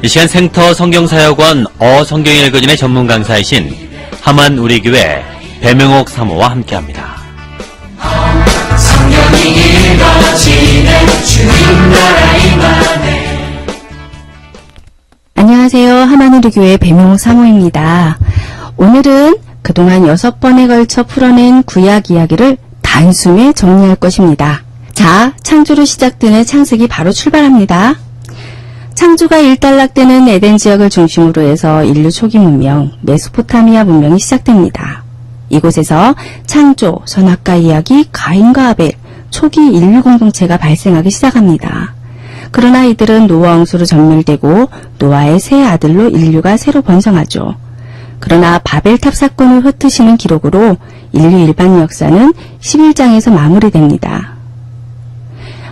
이 시간 생터 성경사역원 성경 읽어진의 전문 강사이신 하만 우리교회 배명옥 사모와 함께합니다. 성경이 읽어지는 주님 나라 임하네. 안녕하세요. 하만 우리교회 배명옥 사모입니다. 오늘은 그동안 6번에 걸쳐 풀어낸 구약 이야기를 단숨에 정리할 것입니다. 자, 창조로 시작되는 창세기 바로 출발합니다. 창조가 일단락되는 에덴 지역을 중심으로 해서 인류 초기 문명, 메소포타미아 문명이 시작됩니다. 이곳에서 창조, 선악과 이야기, 가인과 아벨, 초기 인류 공동체가 발생하기 시작합니다. 그러나 이들은 노아 홍수로 전멸되고 노아의 세 아들로 인류가 새로 번성하죠. 그러나 바벨탑 사건을 흩으시는 기록으로 인류 일반 역사는 11장에서 마무리됩니다.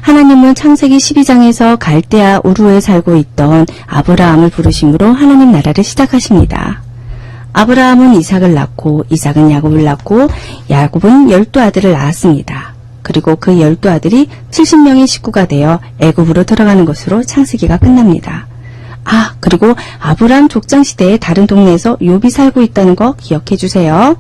하나님은 창세기 12장에서 갈대아 우르에 살고 있던 아브라함을 부르심으로 하나님 나라를 시작하십니다. 아브라함은 이삭을 낳고 이삭은 야곱을 낳고 야곱은 12아들을 낳았습니다. 그리고 그 12아들이 70명의 식구가 되어 애굽으로 들어가는 것으로 창세기가 끝납니다. 그리고 아브라함 족장시대에 다른 동네에서 욥이 살고 있다는 거 기억해 주세요.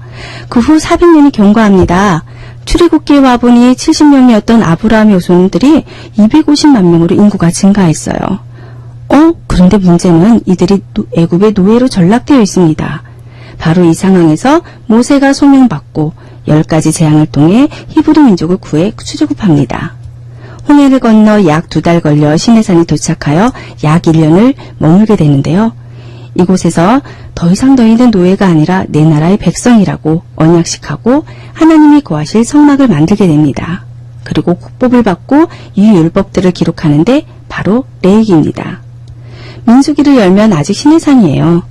그 후 400년이 경과합니다. 출애굽기에 와보니 70명이었던 아브라함의 후손들이 250만 명으로 인구가 증가했어요. 그런데 문제는 이들이 애굽의 노예로 전락되어 있습니다. 바로 이 상황에서 모세가 소명받고 10가지 재앙을 통해 히브리 민족을 구해 출애굽합니다. 홍해를 건너 약 2달 걸려 시내산에 도착하여 약 1년을 머물게 되는데요. 이곳에서 더 이상 너희는 노예가 아니라 내 나라의 백성이라고 언약식하고 하나님이 거하실 성막을 만들게 됩니다. 그리고 국법을 받고 이 율법들을 기록하는데 바로 레위기입니다. 민수기를 열면 아직 시내산이에요.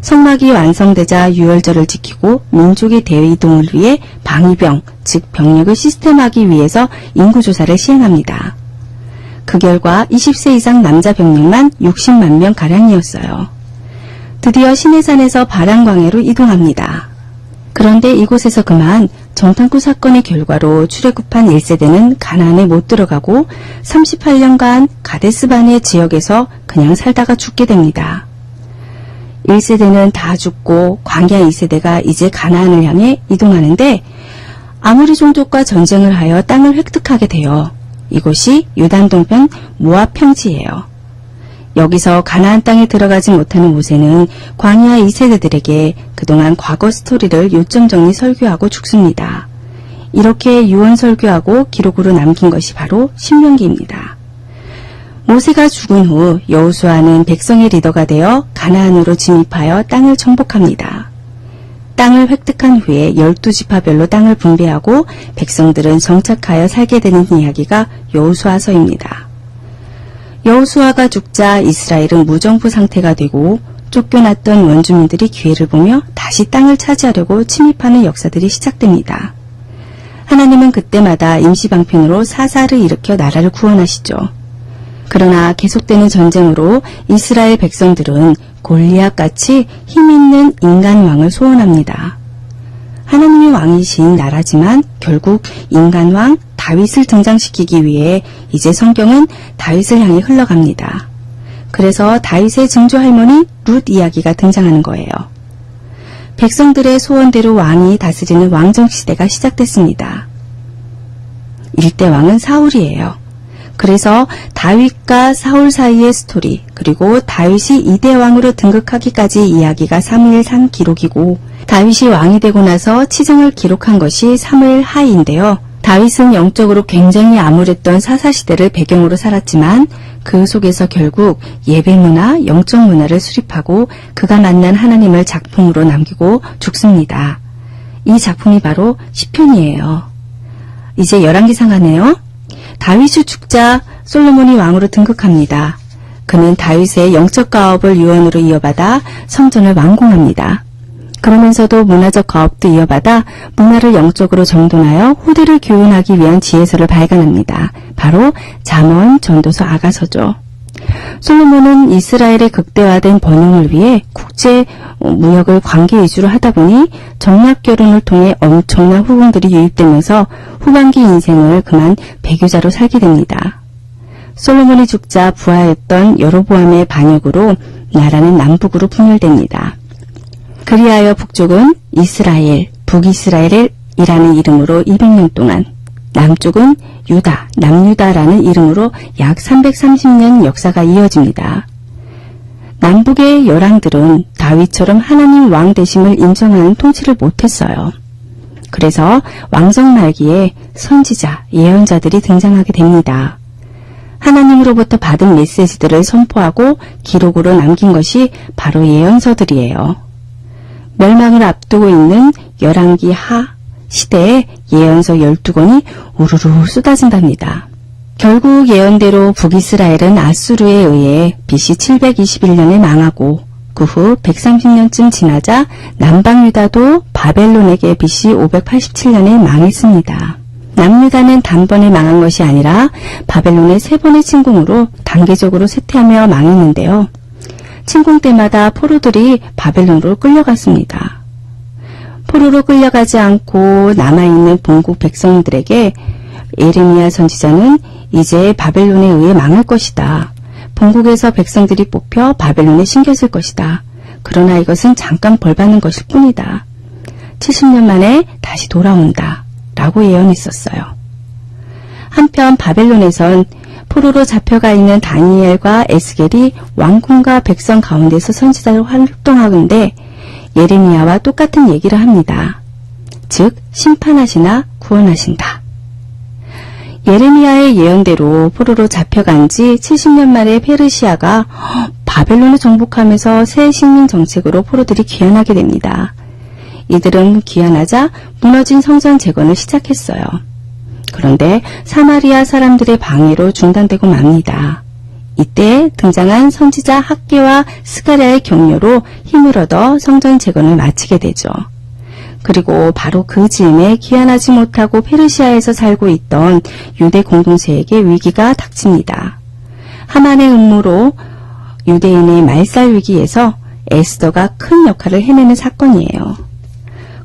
성막이 완성되자 유월절을 지키고 민족의 대이동을 위해 방위병, 즉 병력을 시스템하기 위해서 인구조사를 시행합니다. 그 결과 20세 이상 남자 병력만 60만 명가량이었어요. 드디어 시내산에서 바란광야로 이동합니다. 그런데 이곳에서 그만 정탐꾼 사건의 결과로 출애굽한 1세대는 가나안에 못 들어가고 38년간 가데스바네 지역에서 그냥 살다가 죽게 됩니다. 1세대는 다 죽고 광야 2세대가 이제 가나안을 향해 이동하는데 아모리 종족과 전쟁을 하여 땅을 획득하게 돼요. 이곳이 요단 동편 모압 평지예요. 여기서 가나안 땅에 들어가지 못하는 모세는 광야 2세대들에게 그동안 과거 스토리를 요점 정리 설교하고 죽습니다. 이렇게 유언 설교하고 기록으로 남긴 것이 바로 신명기입니다. 모세가 죽은 후 여호수아는 백성의 리더가 되어 가나안으로 진입하여 땅을 정복합니다. 땅을 획득한 후에 12지파별로 땅을 분배하고 백성들은 정착하여 살게 되는 이야기가 여호수아서입니다. 여호수아가 죽자 이스라엘은 무정부 상태가 되고 쫓겨났던 원주민들이 기회를 보며 다시 땅을 차지하려고 침입하는 역사들이 시작됩니다. 하나님은 그때마다 임시방편으로 사사를 일으켜 나라를 구원하시죠. 그러나 계속되는 전쟁으로 이스라엘 백성들은 골리앗같이 힘있는 인간 왕을 소원합니다. 하나님의 왕이신 나라지만 결국 인간 왕 다윗을 등장시키기 위해 이제 성경은 다윗을 향해 흘러갑니다. 그래서 다윗의 증조 할머니 룻 이야기가 등장하는 거예요. 백성들의 소원대로 왕이 다스리는 왕정시대가 시작됐습니다. 일대 왕은 사울이에요. 그래서 다윗과 사울 사이의 스토리, 그리고 다윗이 2대 왕으로 등극하기까지 이야기가 사무엘상 기록이고 다윗이 왕이 되고 나서 치정을 기록한 것이 사무엘 하인데요. 다윗은 영적으로 굉장히 암울했던 사사시대를 배경으로 살았지만 그 속에서 결국 예배문화, 영적 문화를 수립하고 그가 만난 하나님을 작품으로 남기고 죽습니다. 이 작품이 바로 시편이에요. 이제 열왕기상 가네요. 다윗이 죽자 솔로몬이 왕으로 등극합니다. 그는 다윗의 영적 가업을 유언으로 이어받아 성전을 완공합니다. 그러면서도 문화적 가업도 이어받아 문화를 영적으로 정돈하여 후대를 교훈하기 위한 지혜서를 발간합니다. 바로 잠언, 전도서, 아가서죠. 솔로몬은 이스라엘의 극대화된 번영을 위해 국제 무역을 관계 위주로 하다 보니 정략 결혼을 통해 엄청난 후궁들이 유입되면서 후반기 인생을 그만 배교자로 살게 됩니다. 솔로몬이 죽자 부하였던 여로보암의 반역으로 나라는 남북으로 분열됩니다. 그리하여 북쪽은 이스라엘, 북이스라엘이라는 이름으로 200년 동안, 남쪽은 유다, 남유다라는 이름으로 약 330년 역사가 이어집니다. 남북의 열왕들은 다윗처럼 하나님 왕 되심을 인정하는 통치를 못했어요. 그래서 왕정 말기에 선지자, 예언자들이 등장하게 됩니다. 하나님으로부터 받은 메시지들을 선포하고 기록으로 남긴 것이 바로 예언서들이에요. 멸망을 앞두고 있는 열왕기 하 시대에 예언서 12권이 우르르 쏟아진답니다. 결국 예언대로 북이스라엘은 아수르에 의해 BC 721년에 망하고 그 후 130년쯤 지나자 남방유다도 바벨론에게 BC 587년에 망했습니다. 남유다는 단번에 망한 것이 아니라 바벨론의 3번의 침공으로 단계적으로 쇠퇴하며 망했는데요. 침공 때마다 포로들이 바벨론으로 끌려갔습니다. 포로로 끌려가지 않고 남아있는 본국 백성들에게 예레미야 선지자는 이제 바벨론에 의해 망할 것이다. 본국에서 백성들이 뽑혀 바벨론에 심겨질 것이다. 그러나 이것은 잠깐 벌받는 것일 뿐이다. 70년 만에 다시 돌아온다. 라고 예언했었어요. 한편 바벨론에선 포로로 잡혀가 있는 다니엘과 에스겔이 왕궁과 백성 가운데서 선지자로 활동하는데 예레미야와 똑같은 얘기를 합니다. 즉 심판하시나 구원하신다. 예레미야의 예언대로 포로로 잡혀간 지 70년 만에 페르시아가 바벨론을 정복하면서 새 식민 정책으로 포로들이 귀환하게 됩니다. 이들은 귀환하자 무너진 성전 재건을 시작했어요. 그런데 사마리아 사람들의 방해로 중단되고 맙니다. 이때 등장한 선지자 학개와 스가랴의 격려로 힘을 얻어 성전 재건을 마치게 되죠. 그리고 바로 그 즈음에 귀환하지 못하고 페르시아에서 살고 있던 유대 공동체에게 위기가 닥칩니다. 하만의 음모로 유대인의 말살 위기에서 에스더가 큰 역할을 해내는 사건이에요.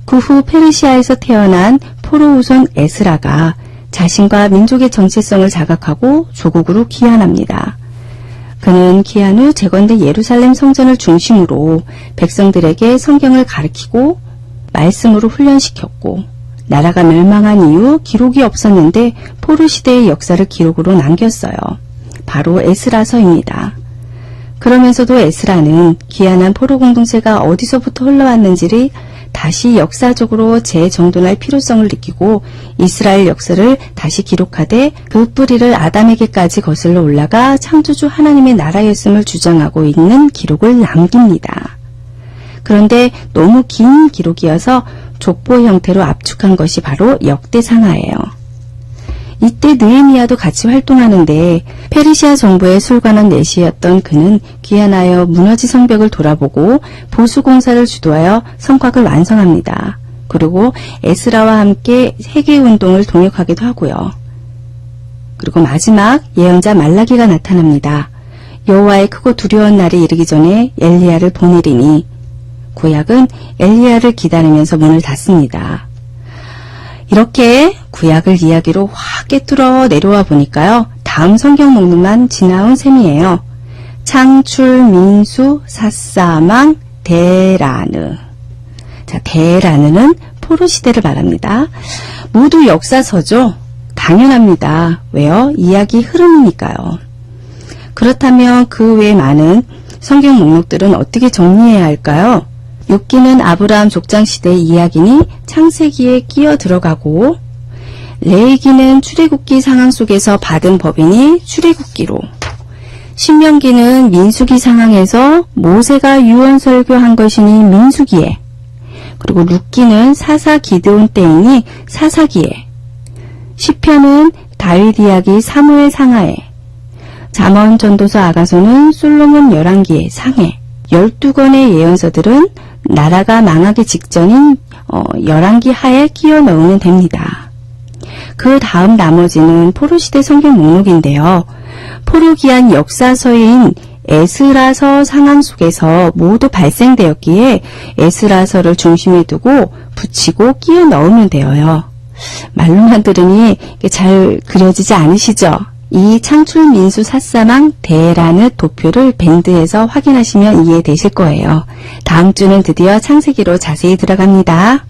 그 후 페르시아에서 태어난 포로 후손 에스라가 자신과 민족의 정체성을 자각하고 조국으로 귀환합니다. 그는 귀환 후 재건된 예루살렘 성전을 중심으로 백성들에게 성경을 가르치고 말씀으로 훈련시켰고 나라가 멸망한 이후 기록이 없었는데 포로 시대의 역사를 기록으로 남겼어요. 바로 에스라서입니다. 그러면서도 에스라는 귀환한 포로 공동체가 어디서부터 흘러왔는지를 다시 역사적으로 재정돈할 필요성을 느끼고 이스라엘 역사를 다시 기록하되 그 뿌리를 아담에게까지 거슬러 올라가 창조주 하나님의 나라였음을 주장하고 있는 기록을 남깁니다. 그런데 너무 긴 기록이어서 족보 형태로 압축한 것이 바로 역대상하예요. 이때 느헤미야도 같이 활동하는데 페르시아 정부의 술관원 내시였던 그는 귀환하여 무너진 성벽을 돌아보고 보수공사를 주도하여 성곽을 완성합니다. 그리고 에스라와 함께 세계운동을 동역하기도 하고요. 그리고 마지막 예언자 말라기가 나타납니다. 여호와의 크고 두려운 날이 이르기 전에 엘리야를 보내리니 구약은 엘리야를 기다리면서 문을 닫습니다. 이렇게 구약을 이야기로 확 꿰뚫어 내려와 보니까요. 다음 성경 목록만 지나온 셈이에요. 창출, 민수, 사사망, 데라느. 자, 데라느는 포로 시대를 말합니다. 모두 역사서죠. 당연합니다. 왜요? 이야기 흐름이니까요. 그렇다면 그 외에 많은 성경 목록들은 어떻게 정리해야 할까요? 욥기는 아브라함 족장 시대의 이야기니 창세기에 끼어 들어가고, 레위기는 출애굽기 상황 속에서 받은 법이니 출애굽기로, 신명기는 민수기 상황에서 모세가 유언 설교한 것이니 민수기에, 그리고 룻기는 사사 기드온 때이니 사사기에, 시편은 다윗 이야기 사무엘 상하에, 잠언 전도서 아가서는 솔로몬 열왕기의 상해, 12권의 예언서들은 나라가 망하기 직전인 열왕기 하에 끼워 넣으면 됩니다. 그 다음 나머지는 포로시대 성경 목록인데요. 포로 귀환 역사서인 에스라서 상황 속에서 모두 발생되었기에 에스라서를 중심에 두고 붙이고 끼워 넣으면 되어요. 말로만 들으니 잘 그려지지 않으시죠? 이 창출민수 사사망 대라는 도표를 밴드에서 확인하시면 이해되실 거예요. 다음 주는 드디어 창세기로 자세히 들어갑니다.